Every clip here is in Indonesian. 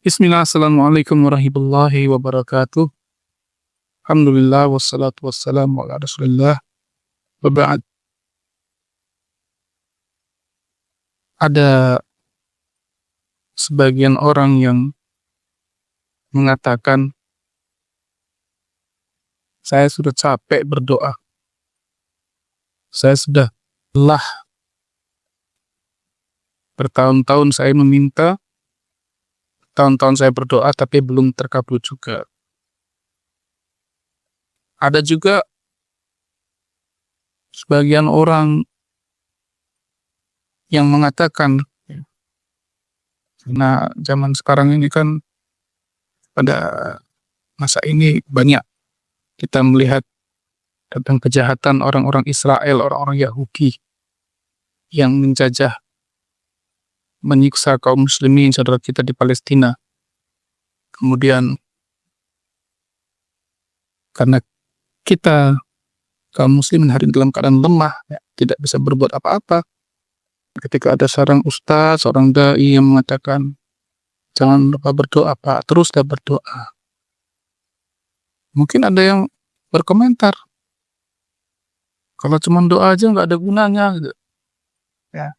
Bismillah, assalamualaikum warahmatullahi wabarakatuh. Alhamdulillah, wassalatu wassalamu ala rasulillah. Wa ba'd. Ada sebagian orang yang mengatakan, saya sudah capek berdoa. Saya sudah lelah. Bertahun-tahun saya meminta, tahun-tahun saya berdoa tapi belum terkabul juga. Ada juga sebagian orang yang mengatakan, nah zaman sekarang ini kan pada masa ini banyak kita melihat tentang kejahatan orang-orang Israel, orang-orang Yahudi yang menjajah, menyiksa kaum muslimin saudara kita di Palestina. Kemudian karena kita kaum muslimin hari ini dalam keadaan lemah, ya, tidak bisa berbuat apa-apa. Ketika ada seorang ustaz, seorang dai yang mengatakan, jangan lupa berdoa Pak, teruslah berdoa. Mungkin ada yang berkomentar, kalau cuma doa aja nggak ada gunanya, gitu. Ya.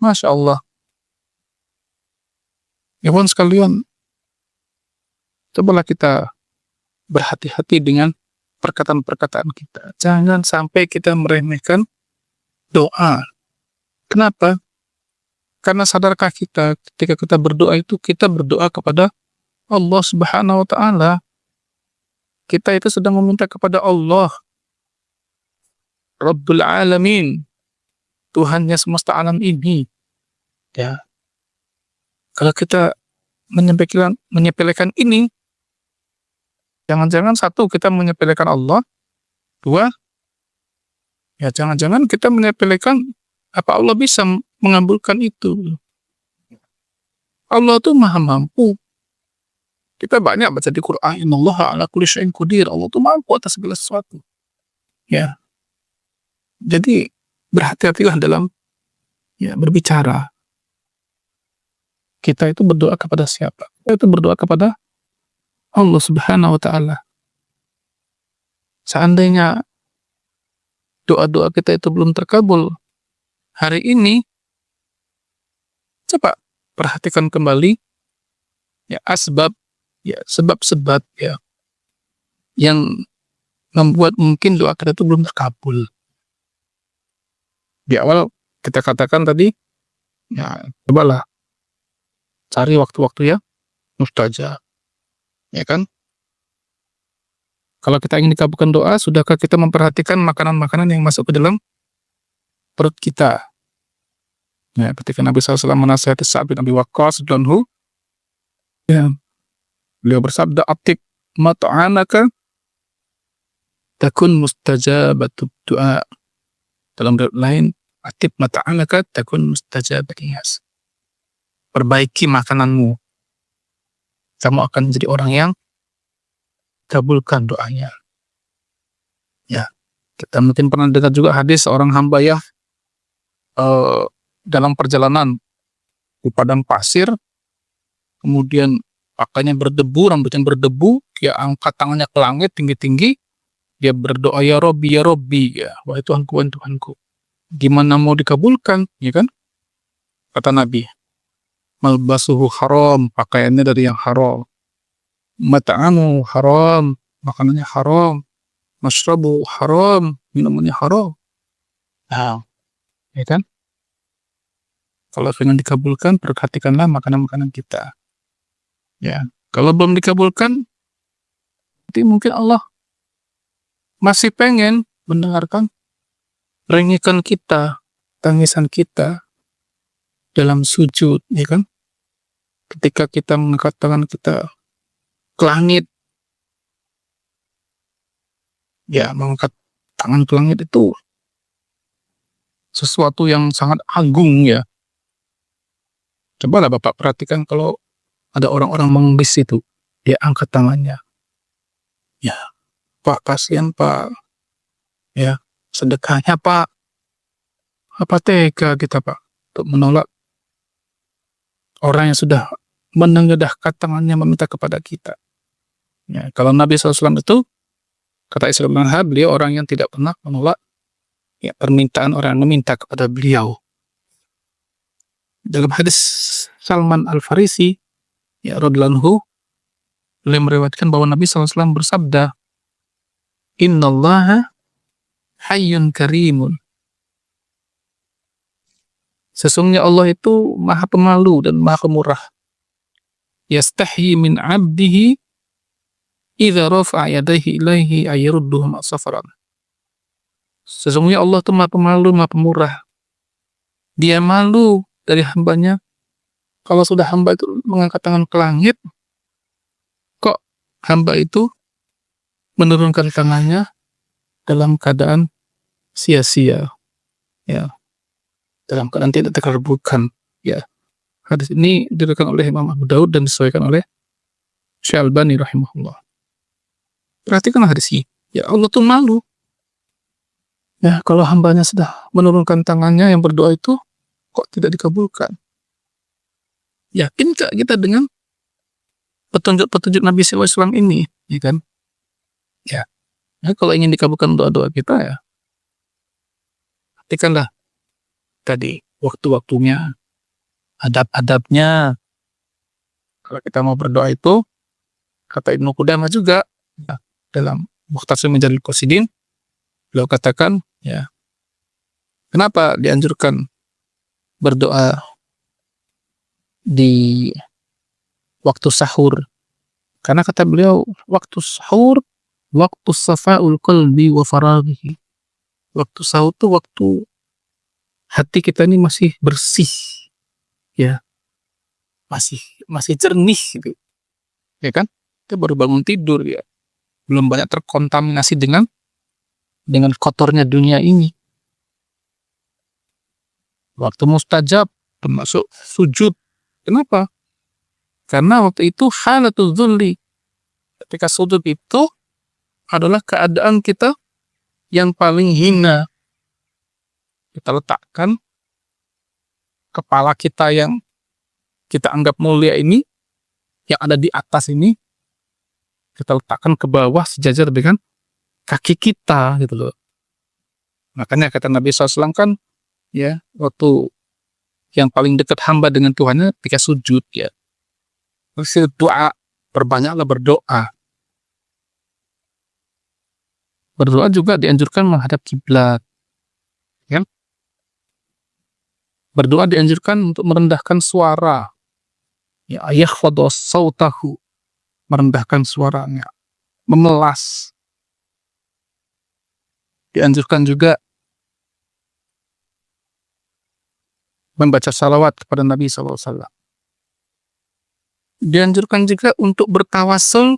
Masya Allah. Ya pun sekalian, cobalah kita berhati-hati dengan perkataan-perkataan kita. Jangan sampai kita meremehkan doa. Kenapa? Karena sadarkah kita ketika kita berdoa itu kita berdoa kepada Allah Subhanahu wa Ta'ala. Kita itu sedang meminta kepada Allah, Rabbul Alamin, Tuhannya semesta alam ini. Ya. Kalau kita menyepelekan ini, jangan-jangan satu, kita menyepelekan Allah. Dua, ya jangan-jangan kita menyepelekan apa Allah bisa mengabulkan itu. Allah itu maha mampu. Kita banyak baca di Quran, innallaha ala kulli syai'in qadir. Allah itu mampu atas segala sesuatu. Ya. Jadi berhati-hatilah dalam berbicara. Kita itu berdoa kepada siapa? Kita itu berdoa kepada Allah Subhanahu wa Ta'ala. Seandainya doa-doa kita itu belum terkabul hari ini, coba perhatikan kembali sebab-sebab yang membuat mungkin doa kita itu belum terkabul. Di awal kita katakan tadi, cobalah cari waktu-waktu yang mustajab, ya kan? Kalau kita ingin dikabulkan doa, sudahkah kita memperhatikan makanan-makanan yang masuk ke dalam perut kita? Ya, ketika Nabi SAW menasihati Sa'ad bin Abi Waqqas radhiyallahu anhu, beliau bersabda, "Atik mat'anaka takun mustajabatud du'a." Dalam riwayat lain, "Atik mat'anaka takun mustajabatun nas." Perbaiki makananmu, kamu akan menjadi orang yang kabulkan doanya. Ya, kita mungkin pernah dengar juga hadis seorang hamba yang dalam perjalanan di padang pasir, kemudian pakainya berdebu, rambutnya berdebu, dia angkat tangannya ke langit tinggi-tinggi, dia berdoa, ya Robbi, ya, wahai Tuhanku, wahai Tuhanku. Gimana mau dikabulkan, ya kan? Kata Nabi, malbasuhu haram, pakaiannya dari yang haram, mat'amu haram, makanannya haram, masyrabu haram, minumannya haram. Nah, ya kan? Kalau ingin dikabulkan, perhatikanlah makanan-makanan kita. Ya, kalau belum dikabulkan, nanti mungkin Allah masih pengen mendengarkan rengikan kita, tangisan kita dalam sujud, ya kan? Ketika kita mengangkat tangan kita ke langit, ya, mengangkat tangan ke langit itu sesuatu yang sangat agung, ya. Cobalah Bapak perhatikan kalau ada orang-orang mengemis itu, dia angkat tangannya. Ya, Pak, kasihan Pak. Ya, sedekahnya Pak. Apa tega kita Pak untuk menolak orang yang sudah menengadahkan tangannya meminta kepada kita. Ya, kalau Nabi SAW itu, kata Isra bin Anha, beliau orang yang tidak pernah menolak ya, permintaan orang yang meminta kepada beliau. Dalam hadis Salman Al-Farisi, ya radhiyallahu anhu, beliau meriwayatkan bahwa Nabi SAW bersabda, Innallaha hayyun karimun. Sesungguhnya Allah itu maha pemalu dan maha pemurah. Yastahyi min abdihi idza rafa'a yadayhi ilaihi ayyurduhum safaran. Sesungguhnya Allah itu maha pemalu, maha pemurah. Dia malu dari hambanya. Kalau sudah hamba itu mengangkat tangan ke langit, kok hamba itu menurunkan tangannya dalam keadaan sia-sia, ya, dalam keadaan tidak terkabulkan, ya. Hadis ini diriwayatkan oleh Imam Abu Daud dan disesuaikan oleh Syekh Albani rahimahullah. Perhatikan hadis ini, ya Allah tuh malu, ya, kalau hambanya sudah menurunkan tangannya yang berdoa itu kok tidak dikabulkan. Yakin gak kita dengan petunjuk-petunjuk Nabi SAW ini, ya kan? Ya. Nah, kalau ingin dikabulkan doa-doa kita, ya, perhatikanlah tadi waktu-waktunya, adab-adabnya. Kalau kita mau berdoa itu, kata Ibnu Qudamah juga, ya, dalam Mukhtasar Minhajul Qasidin, beliau katakan, ya, kenapa dianjurkan berdoa di waktu sahur? Karena kata beliau, waktu sahur, waktu safa'ul qalbi wa faraghihi. Waktu sahur itu waktu hati kita ini masih bersih, ya, masih jernih gitu, ya kan? Kita baru bangun tidur, ya, belum banyak terkontaminasi dengan kotornya dunia ini. Waktu mustajab termasuk sujud. Kenapa? Karena waktu itu halatul dzulli. Ketika sujud itu adalah keadaan kita yang paling hina. Kita letakkan kepala kita yang kita anggap mulia ini, yang ada di atas ini, kita letakkan ke bawah sejajar dengan kaki kita, gitu loh. Makanya kata Nabi SAW kan, ya, waktu yang paling dekat hamba dengan Tuhannya ketika sujud, ya. Terus doa, perbanyaklah berdoa. Berdoa juga dianjurkan menghadap kiblat, kan? Berdoa dianjurkan untuk merendahkan suara, ya, yakhfadhu sautahu, merendahkan suaranya, memelas. Dianjurkan juga membaca salawat kepada Nabi SAW. Dianjurkan juga untuk bertawasul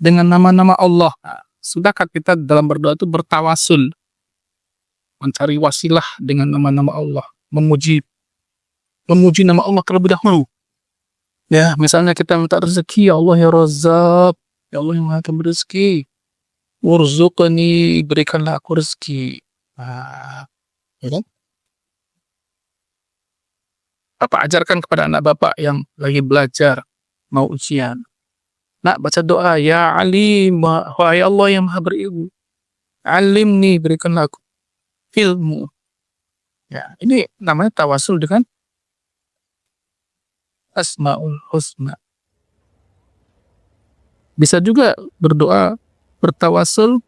dengan nama-nama Allah. Nah, sudahkah kita dalam berdoa itu bertawasul, mencari wasilah dengan nama-nama Allah, memuji nama Allah terlebih dahulu. Ya, misalnya kita minta rezeki, ya Allah ya Razzaq, ya Allah yang Maha Pemberi rezeki, warzuqni, berikanlah aku rezeki. Nah, ya kan? Bapak ajarkan kepada anak bapak yang lagi belajar, mau ujian. Nak, baca doa, ya alim, wahai Allah yang maha berilmu, alim nih, berikanlah aku ilmu. Ya, ini namanya tawasul dengan Asmaul Husna. Bisa juga berdoa, bertawasul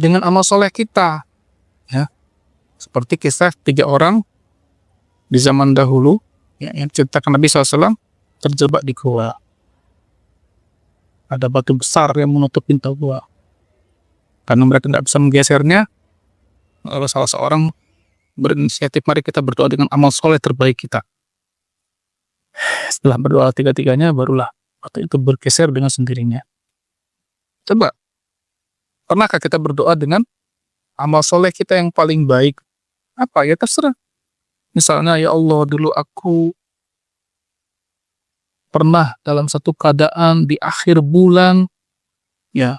dengan amal soleh kita. Ya, seperti kisah 3 orang di zaman dahulu, ya, yang ceritakan Nabi SAW, terjebak di gua. Ada batu besar yang menutup pintu gua. Karena mereka tidak bisa menggesernya, lalu salah seorang berinisiatif, mari kita berdoa dengan amal soleh terbaik kita. Setelah berdoa tiga-tiganya, barulah batu itu bergeser dengan sendirinya. Coba, pernahkah kita berdoa dengan amal soleh kita yang paling baik? Apa? Ya terserah. Misalnya, ya Allah, dulu aku pernah dalam satu keadaan di akhir bulan, ya,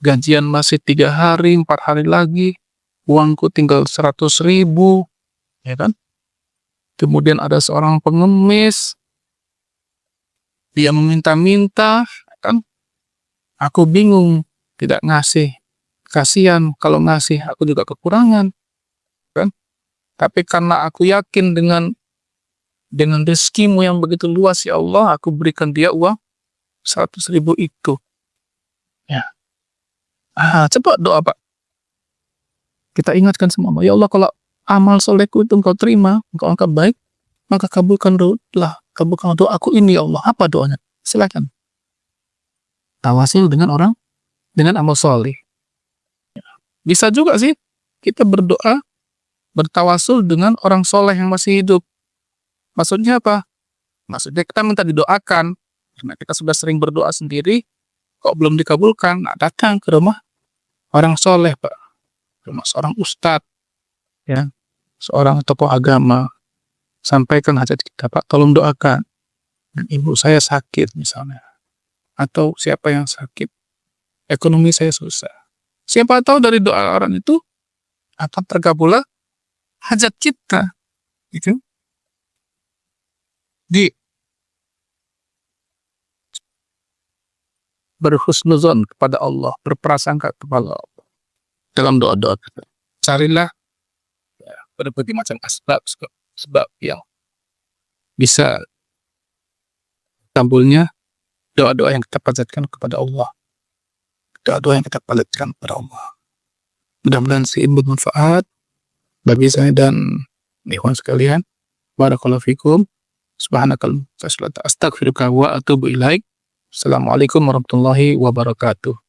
gajian masih 3 hari, 4 hari lagi, uangku tinggal 100.000, ya kan? Kemudian ada seorang pengemis, dia meminta-minta, kan? Aku bingung, tidak ngasih. Kasihan kalau ngasih, aku juga kekurangan, kan? Tapi karena aku yakin dengan rezekimu yang begitu luas, ya Allah, aku berikan dia uang 100.000 itu. Ya. Coba doa, Pak. Kita ingatkan semua, ya Allah, kalau amal solehku itu engkau terima, engkau anggap baik, maka kabulkan doaku ini, ya Allah. Apa doanya? Silakan. Tawasul dengan amal soleh. Bisa juga sih kita berdoa, bertawasul dengan orang soleh yang masih hidup. Maksudnya apa? Maksudnya kita minta didoakan. Karena kita sudah sering berdoa sendiri, kok belum dikabulkan, datang ke rumah orang soleh, Pak. Rumah seorang ustadz, ya, seorang tokoh agama, sampaikan hajat kita, Pak, tolong doakan. Dan ibu saya sakit misalnya, atau siapa yang sakit, ekonomi saya susah. Siapa tahu dari doa orang itu akan terkabullah hajat kita, gitu. Di berhusnuzon kepada Allah, berprasangka kepada Allah dalam doa-doa kita. Carilah berbagai macam sebab yang bisa kabulnya doa-doa yang kita panjatkan kepada Allah. Doa-doa yang kita panjatkan kepada Allah. Mudah-mudahan bermanfaat bagi saya dan ikhwan sekalian. Barakallahu fikum. Subhanakallahumma wa bihamdika astaghfiruka wa atubu ilaik. Assalamualaikum warahmatullahi wabarakatuh.